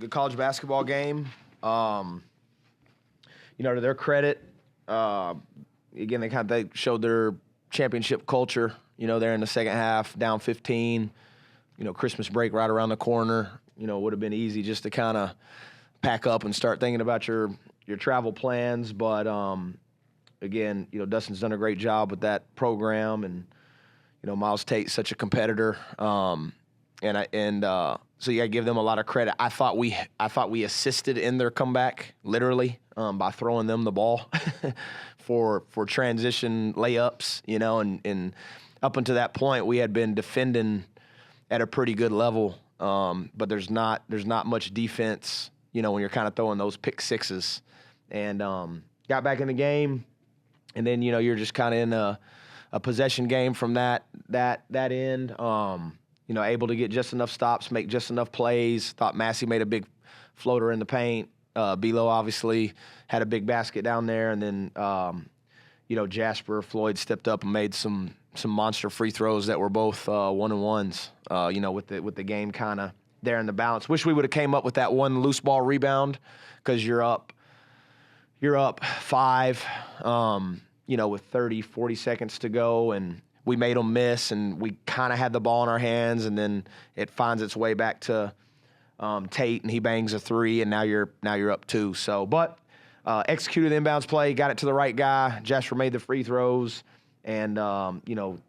good college basketball game. To their credit, again, they showed their championship culture. They're in the second half, down 15. Christmas break right around the corner. It would have been easy just to kind of pack up and start thinking about your travel plans. But again, Dustin's done a great job with that program, and Miles Tate's such a competitor. So you got to give them a lot of credit. I thought we assisted in their comeback, literally, by throwing them the ball for transition layups, and up until that point we had been defending at a pretty good level. But there's not much defense, when you're kind of throwing those pick sixes. And got back in the game, and then you're just kind of in a possession game from that end. Able to get just enough stops, make just enough plays. Thought Massey made a big floater in the paint. Belo obviously had a big basket down there, and then Jasper Floyd stepped up and made some monster free throws that were both 1-and-1s. With the game kind of there in the balance. Wish we would have came up with that one loose ball rebound, because you're up 5. With 30, 40 seconds to go, and we made them miss, and we kind of had the ball in our hands, and then it finds its way back to Tate, and he bangs a 3, and now you're up 2. So, but executed the inbounds play, got it to the right guy. Jasper made the free throws, and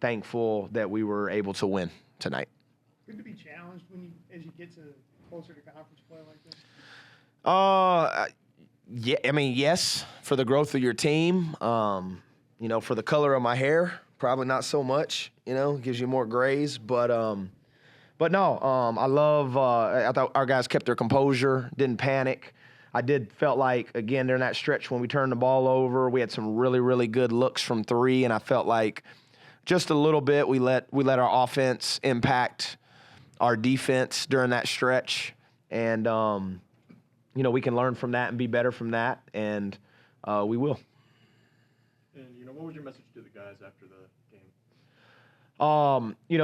thankful that we were able to win tonight. Good to be challenged as you get closer to conference play like this. Yeah, yes, for the growth of your team. For the color of my hair, probably not so much. Gives you more grays, but no. I love. I thought our guys kept their composure, didn't panic. I felt like, again, during that stretch when we turned the ball over, we had some really, really good looks from 3, and I felt like just a little bit we let our offense impact our defense during that stretch, and we can learn from that and be better from that, and we will. And what was your message to the guys after the game?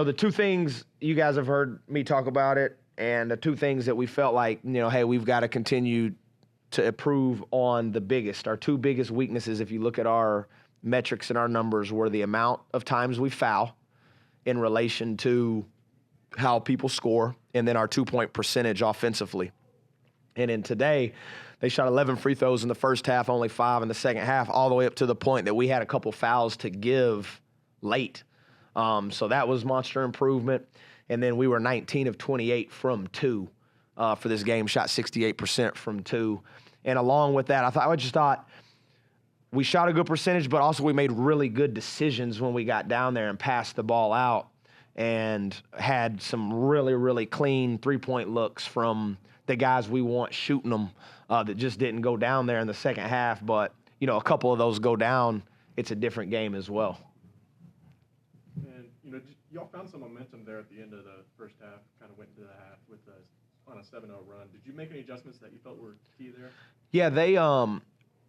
The two things you guys have heard me talk about it, and the two things that we felt like, hey, we've got to continue to improve on our 2 biggest weaknesses, if you look at our metrics and our numbers, were the amount of times we foul in relation to how people score, and then our 2-point percentage offensively. And in today, they shot 11 free throws in the first half, only 5 in the second half, all the way up to the point that we had a couple fouls to give late. So that was monster improvement. And then we were 19 of 28 from 2 for this game, shot 68% from 2. And along with that, I just thought we shot a good percentage, but also we made really good decisions when we got down there and passed the ball out, and had some really, really clean 3-point looks from the guys we want shooting them that just didn't go down there in the second half. But, a couple of those go down, it's a different game as well. And, y'all found some momentum there at the end of the first half, kind of went into the half on a 7-0 run. Did you make any adjustments that you felt were key there? Yeah, they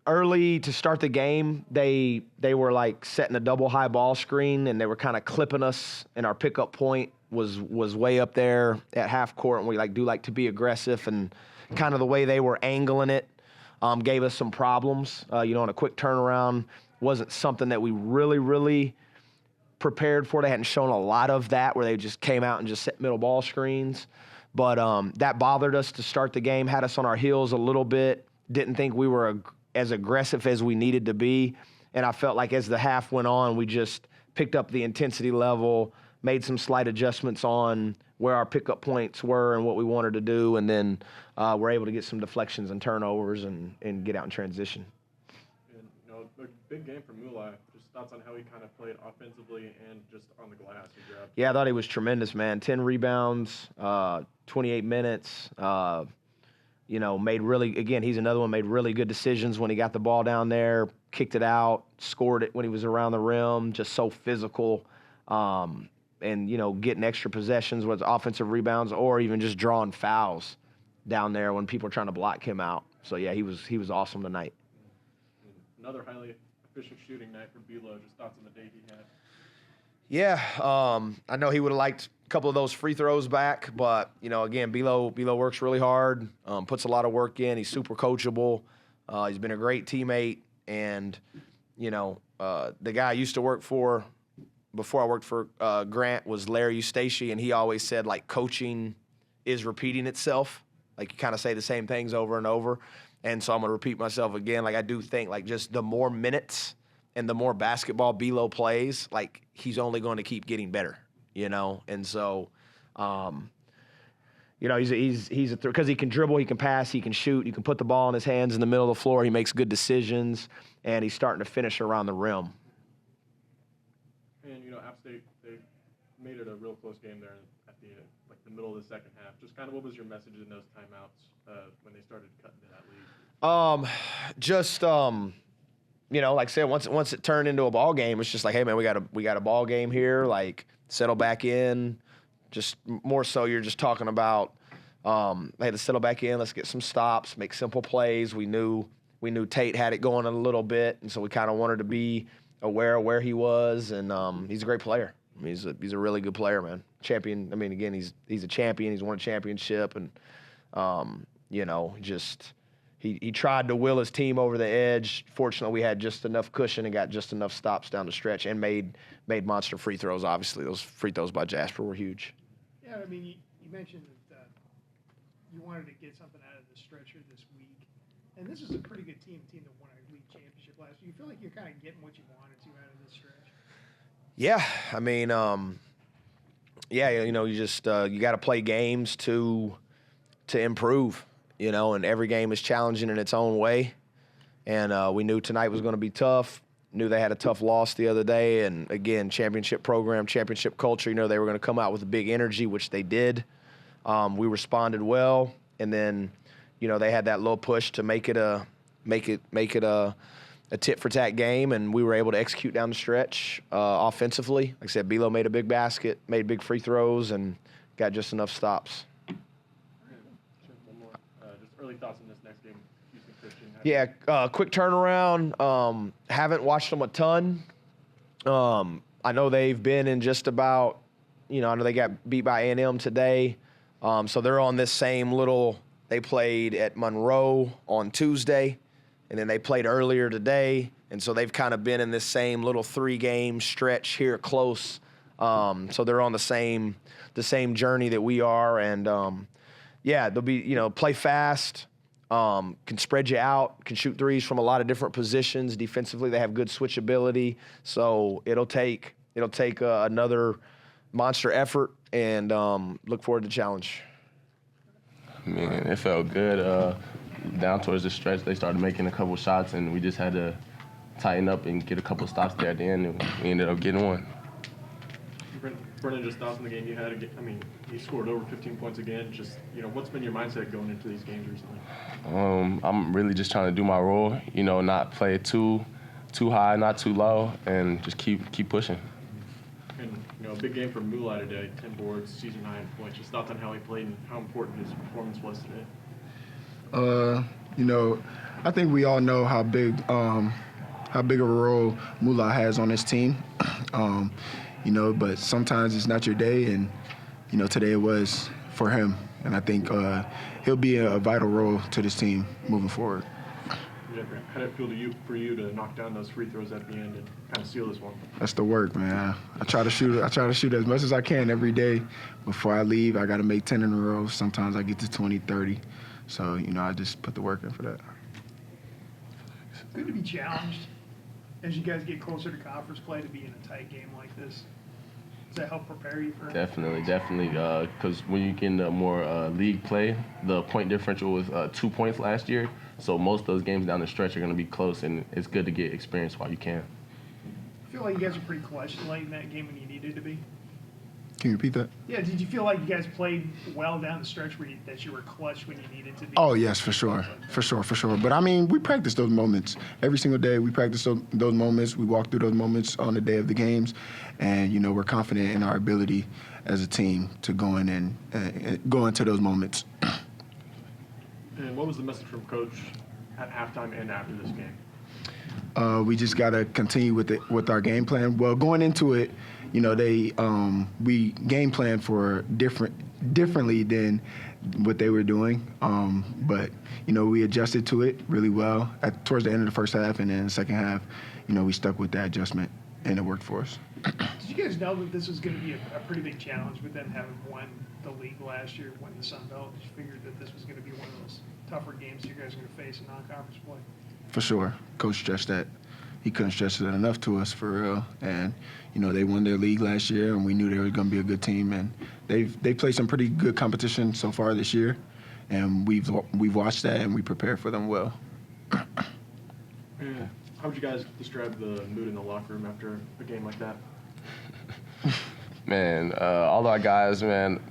early to start the game, they were like setting a double high ball screen, and they were kind of clipping us, and our pickup point was way up there at half court, and we like to be aggressive, and kind of the way they were angling it gave us some problems. On a quick turnaround wasn't something that we really, really prepared for. They hadn't shown a lot of that, where they just came out and just set middle ball screens. But that bothered us to start the game, had us on our heels a little bit. Didn't think we were as aggressive as we needed to be. And I felt like as the half went on, we just picked up the intensity level, made some slight adjustments on where our pickup points were and what we wanted to do, and then we're able to get some deflections and turnovers and get out in transition. And, a big game for Mulai. Just thoughts on how he kind of played offensively and just on the glass. Yeah, I thought he was tremendous, man. 10 rebounds, 28 minutes. Made really, again, he's another one, made really good decisions when he got the ball down there, kicked it out, scored it when he was around the rim, just so physical. And getting extra possessions, whether it's offensive rebounds or even just drawing fouls down there when people are trying to block him out. So, yeah, he was awesome tonight. Another highly efficient shooting night for Belo. Just thoughts on the day he had. Yeah, I know he would have liked couple of those free throws back. But, again, Bilo works really hard, puts a lot of work in. He's super coachable. He's been a great teammate. And, the guy I used to work for before I worked for Grant was Larry Eustace, and he always said, like, coaching is repeating itself. Like, you kind of say the same things over and over. And so I'm going to repeat myself again. Like, I do think, like, just the more minutes and the more basketball Bilo plays, like, he's only going to keep getting better, And so, he's because he can dribble, he can pass, he can shoot, you can put the ball in his hands in the middle of the floor. He makes good decisions, and he's starting to finish around the rim. And, App State, they made it a real close game there at the middle of the second half. Just kind of what was your message in those timeouts when they started cutting to that lead? Like I said, once it turned into a ball game, it's just like, hey man, we got a ball game here. Like, settle back in. Just more so, you're just talking about, hey, let's settle back in. Let's get some stops, make simple plays. We knew Tate had it going a little bit, and so we kind of wanted to be aware of where he was. And he's a great player. I mean, he's a really good player, man. Champion. I mean, again, he's a champion. He's won a championship, and he tried to will his team over the edge. Fortunately, we had just enough cushion and got just enough stops down the stretch, and made monster free throws. Obviously, those free throws by Jasper were huge. Yeah, I mean, you mentioned that you wanted to get something out of the stretcher this week, and this is a pretty good team that won a league championship last year. You feel like you're kind of getting what you wanted to out of this stretch? Yeah, I mean, you just you got to play games to improve, and every game is challenging in its own way. And we knew tonight was going to be tough. Knew they had a tough loss the other day, and again, championship program, championship culture. They were going to come out with a big energy, which they did. We responded well, and then, they had that little push to make it a tit for tat game, and we were able to execute down the stretch offensively. Like I said, Bilo made a big basket, made big free throws, and got just enough stops. One more. Just early thoughts on this next game, Houston Christian. Yeah, quick turnaround. Haven't watched them a ton. I know they've been in just about, I know they got beat by A&M today. So they're on this same they played at Monroe on Tuesday, and then they played earlier today. And so they've kind of been in this same little 3-game stretch here close. So they're on the same journey that we are. And, they'll be, play fast. Can spread you out, can shoot threes from a lot of different positions. Defensively, they have good switchability. So it'll take another monster effort, and look forward to the challenge. Man, it felt good. Down towards the stretch, they started making a couple shots, and we just had to tighten up and get a couple stops there at the end, and we ended up getting one. Brennan, just thoughts on the game you had. I mean, he scored over 15 points again. Just, what's been your mindset going into these games recently? I'm really just trying to do my role, not play too high, not too low, and just keep pushing. And, a big game for Mulai today, 10 boards, season high in points. Just thoughts on how he played and how important his performance was today. I think we all know how big of a role Mulai has on this team. But sometimes it's not your day, and, today it was for him. And I think he'll be a vital role to this team moving forward. How did it feel for you to knock down those free throws at the end and kind of seal this one? That's the work, man. I try to shoot as much as I can every day. Before I leave, I got to make 10 in a row. Sometimes I get to 20, 30. So, I just put the work in for that. It's good to be challenged as you guys get closer to conference play, to be in a tight game like this. Does that help prepare you for it? Definitely. Because when you get into more league play, the point differential was 2 points last year. So most of those games down the stretch are going to be close, and it's good to get experience while you can. I feel like you guys were pretty clutch late in that game when you needed to be. Can you repeat that? Yeah, did you feel like you guys played well down the stretch that you were clutch when you needed to be? Oh, yes, for sure. But, I mean, we practice those moments. Every single day we practice those moments. We walk through those moments on the day of the games. And, we're confident in our ability as a team to go in and go into those moments. And what was the message from Coach at halftime and after this game? We just gotta continue with our game plan. Well, going into it, you know, we game planned for differently than what they were doing. But you know, we adjusted to it really well towards the end of the first half, and then the second half, you know, we stuck with that adjustment, and it worked for us. Did you guys know that this was going to be a pretty big challenge with them having won the league last year, won the Sun Belt? Did you figure that this was going to be one of those tougher games you guys are going to face in non-conference play? For sure. Coach stressed that. He couldn't stress it enough to us, for real. And, you know, they won their league last year, and we knew they were going to be a good team. And they played some pretty good competition so far this year, and we've watched that, and we prepared for them well. Yeah. How would you guys describe the mood in the locker room after a game like that? Man, all our guys, man,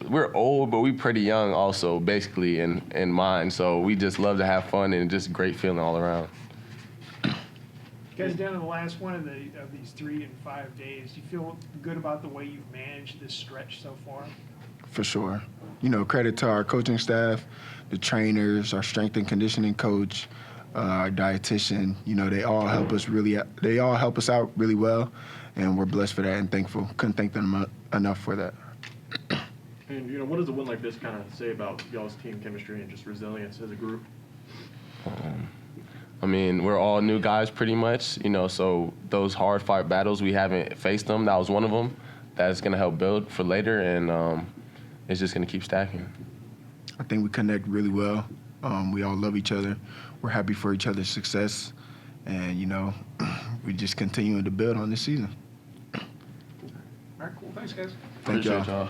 we're old, but we pretty young also, basically, in mind. So we just love to have fun and just great feeling all around. You guys down to the last one of these 3 and 5 days. Do you feel good about the way you've managed this stretch so far? For sure. You know, credit to our coaching staff, the trainers, our strength and conditioning coach, our dietitian. You know, they all help us out really well, and we're blessed for that and thankful. Couldn't thank them enough for that. And, you know, what does a win like this kind of say about y'all's team chemistry and just resilience as a group? I mean, we're all new guys pretty much, you know, so those hard fight battles, we haven't faced them. That was one of them. That's going to help build for later, and it's just going to keep stacking. I think we connect really well. We all love each other. We're happy for each other's success, and, you know, we just continuing to build on this season. All right, cool. Thanks, guys. Thank y'all. Appreciate y'all.